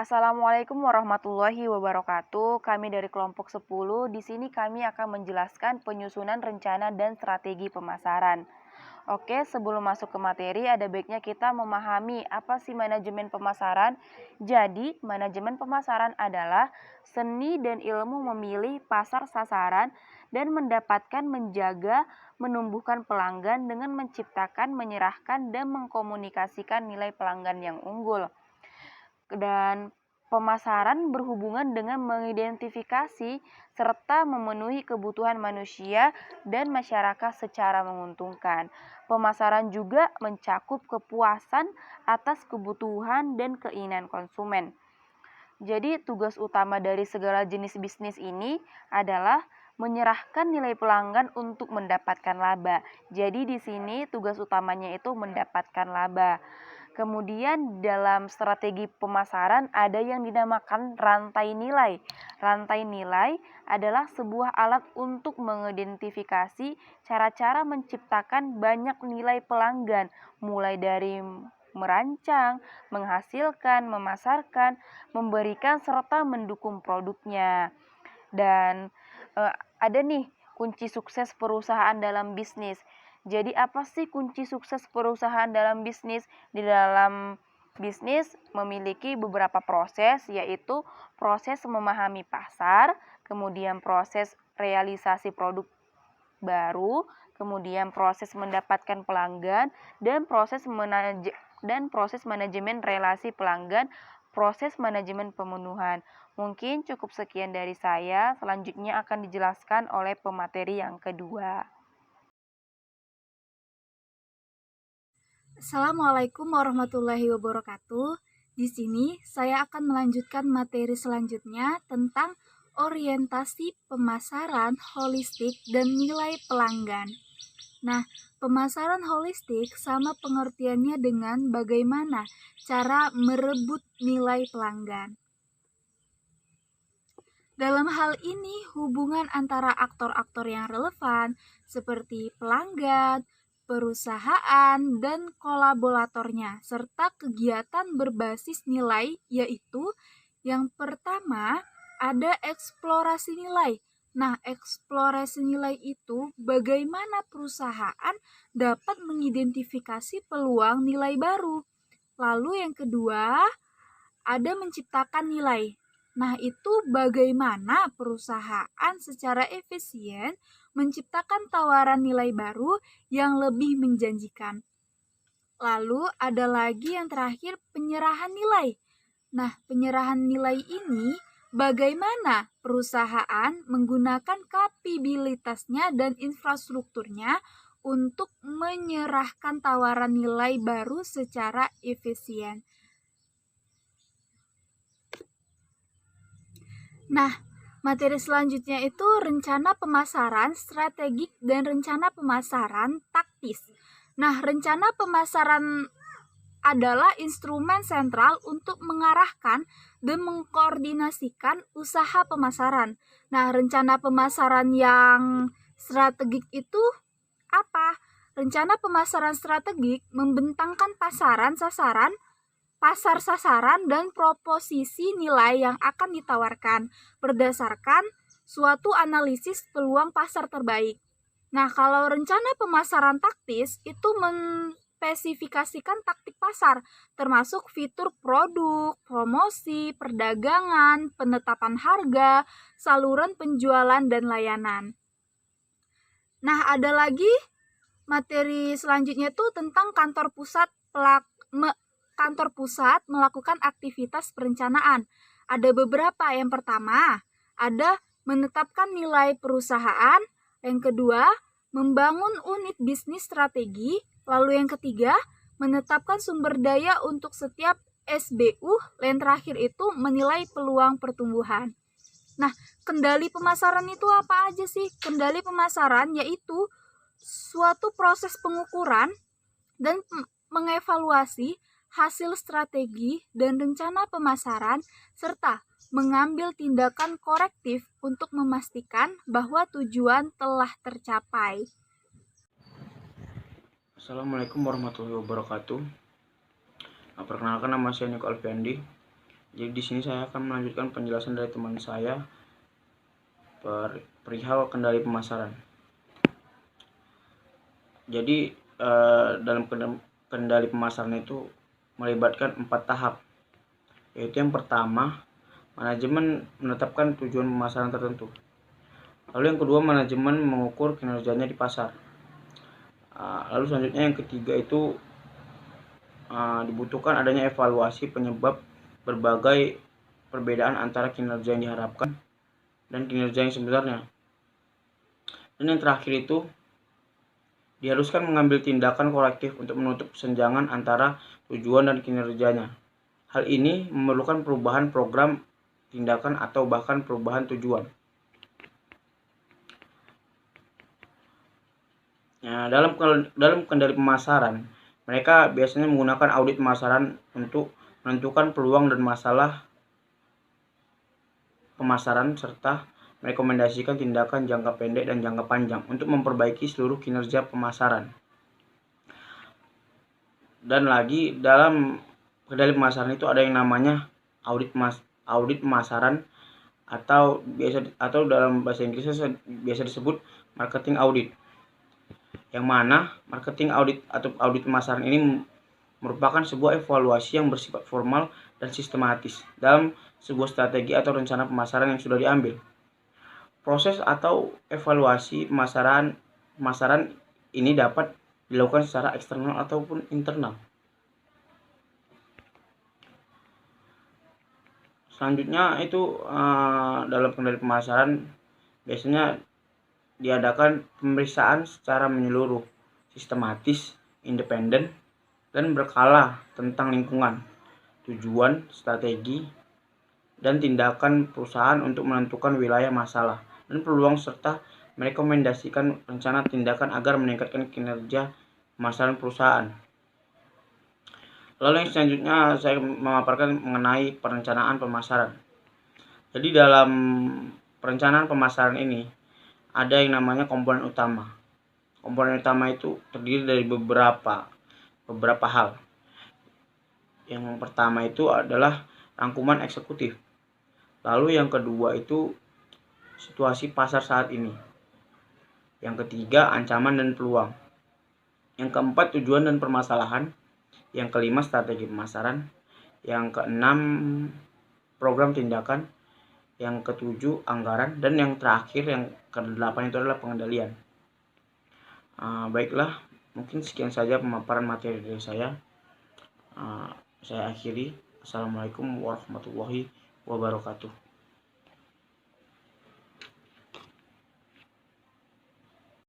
Assalamualaikum warahmatullahi wabarakatuh. Kami dari kelompok 10. Di sini kami akan menjelaskan penyusunan rencana dan strategi pemasaran. Oke, sebelum masuk ke materi, ada baiknya kita memahami apa sih manajemen pemasaran. Jadi, manajemen pemasaran adalah seni dan ilmu memilih pasar sasaran dan mendapatkan, menjaga, menumbuhkan pelanggan dengan menciptakan, menyerahkan, dan mengkomunikasikan nilai pelanggan yang unggul. Dan pemasaran berhubungan dengan mengidentifikasi serta memenuhi kebutuhan manusia dan masyarakat secara menguntungkan. Pemasaran juga mencakup kepuasan atas kebutuhan dan keinginan konsumen. Jadi tugas utama dari segala jenis bisnis ini adalah menyerahkan nilai pelanggan untuk mendapatkan laba. Jadi di sini tugas utamanya itu mendapatkan laba. Kemudian dalam strategi pemasaran ada yang dinamakan rantai nilai. Rantai nilai adalah sebuah alat untuk mengidentifikasi cara-cara menciptakan banyak nilai pelanggan, mulai dari merancang, menghasilkan, memasarkan, memberikan serta mendukung produknya. Dan ada nih kunci sukses perusahaan dalam bisnis. Jadi apa sih kunci sukses perusahaan dalam bisnis? Di dalam bisnis memiliki beberapa proses, yaitu proses memahami pasar, kemudian proses realisasi produk baru, kemudian proses mendapatkan pelanggan, dan proses manajemen relasi pelanggan, proses manajemen pemenuhan. Mungkin cukup sekian dari saya, selanjutnya akan dijelaskan oleh pemateri yang kedua. Assalamualaikum warahmatullahi wabarakatuh. Di sini saya akan melanjutkan materi selanjutnya tentang orientasi pemasaran holistik dan nilai pelanggan. Nah, pemasaran holistik sama pengertiannya dengan bagaimana cara merebut nilai pelanggan. Dalam hal ini, hubungan antara aktor-aktor yang relevan seperti pelanggan, perusahaan, dan kolaboratornya, serta kegiatan berbasis nilai, yaitu yang pertama ada eksplorasi nilai. Nah, eksplorasi nilai itu bagaimana perusahaan dapat mengidentifikasi peluang nilai baru. Lalu yang kedua, ada menciptakan nilai. Nah, itu bagaimana perusahaan secara efisien menciptakan tawaran nilai baru yang lebih menjanjikan. Lalu ada lagi yang terakhir, penyerahan nilai. Nah, penyerahan nilai ini bagaimana perusahaan menggunakan kapabilitasnya dan infrastrukturnya untuk menyerahkan tawaran nilai baru secara efisien. Nah, materi selanjutnya itu rencana pemasaran strategik dan rencana pemasaran taktis. Nah, rencana pemasaran adalah instrumen sentral untuk mengarahkan dan mengkoordinasikan usaha pemasaran. Nah, rencana pemasaran yang strategik itu apa? Rencana pemasaran strategik membentangkan pasar sasaran dan proposisi nilai yang akan ditawarkan berdasarkan suatu analisis peluang pasar terbaik. Nah, kalau rencana pemasaran taktis itu menspesifikasikan taktik pasar, termasuk fitur produk, promosi, perdagangan, penetapan harga, saluran penjualan, dan layanan. Nah, ada lagi materi selanjutnya itu tentang kantor pusat melakukan aktivitas perencanaan. Ada beberapa. Yang pertama, ada menetapkan nilai perusahaan. Yang kedua, membangun unit bisnis strategi. Lalu yang ketiga, menetapkan sumber daya untuk setiap SBU. Yang terakhir itu menilai peluang pertumbuhan. Nah, kendali pemasaran itu apa aja sih? Kendali pemasaran yaitu suatu proses pengukuran dan mengevaluasi hasil strategi dan rencana pemasaran serta mengambil tindakan korektif untuk memastikan bahwa tujuan telah tercapai. Assalamualaikum warahmatullahi wabarakatuh. Perkenalkan, nama saya Niko Alfiandi. Jadi di sini saya akan melanjutkan penjelasan dari teman saya perihal kendali pemasaran. Jadi dalam kendali pemasaran itu melibatkan 4 tahap, yaitu yang pertama, manajemen menetapkan tujuan pemasaran tertentu. Lalu yang kedua, manajemen mengukur kinerjanya di pasar. Lalu selanjutnya yang ketiga itu dibutuhkan adanya evaluasi penyebab berbagai perbedaan antara kinerja yang diharapkan dan kinerja yang sebenarnya. Dan yang terakhir itu diharuskan mengambil tindakan korektif untuk menutup kesenjangan antara tujuan dan kinerjanya. Hal ini memerlukan perubahan program, tindakan, atau bahkan perubahan tujuan. Nah, dalam kendali pemasaran, mereka biasanya menggunakan audit pemasaran untuk menentukan peluang dan masalah pemasaran serta merekomendasikan tindakan jangka pendek dan jangka panjang untuk memperbaiki seluruh kinerja pemasaran. Dan lagi dalam kendali pemasaran itu ada yang namanya audit pemasaran atau dalam bahasa Inggrisnya biasa disebut marketing audit. Yang mana marketing audit atau audit pemasaran ini merupakan sebuah evaluasi yang bersifat formal dan sistematis dalam sebuah strategi atau rencana pemasaran yang sudah diambil. Proses atau evaluasi pemasaran ini dapat dilakukan secara eksternal ataupun internal. Selanjutnya itu dalam kendali pemasaran biasanya diadakan pemeriksaan secara menyeluruh, sistematis, independen, dan berkala tentang lingkungan, tujuan, strategi, dan tindakan perusahaan untuk menentukan wilayah masalah dan peluang serta merekomendasikan rencana tindakan agar meningkatkan kinerja pemasaran perusahaan. Lalu yang selanjutnya saya memaparkan mengenai perencanaan pemasaran. Jadi dalam perencanaan pemasaran ini ada yang namanya komponen utama. Komponen utama itu terdiri dari beberapa hal. Yang pertama itu adalah rangkuman eksekutif. Lalu yang kedua itu situasi pasar saat ini. Yang ketiga, ancaman dan peluang. Yang keempat, tujuan dan permasalahan. Yang kelima, strategi pemasaran. Yang keenam, program tindakan. Yang ketujuh, anggaran. Dan yang terakhir, yang kedelapan itu adalah pengendalian. Baiklah, mungkin sekian saja pemaparan materi dari saya. Saya akhiri. Assalamualaikum warahmatullahi wabarakatuh.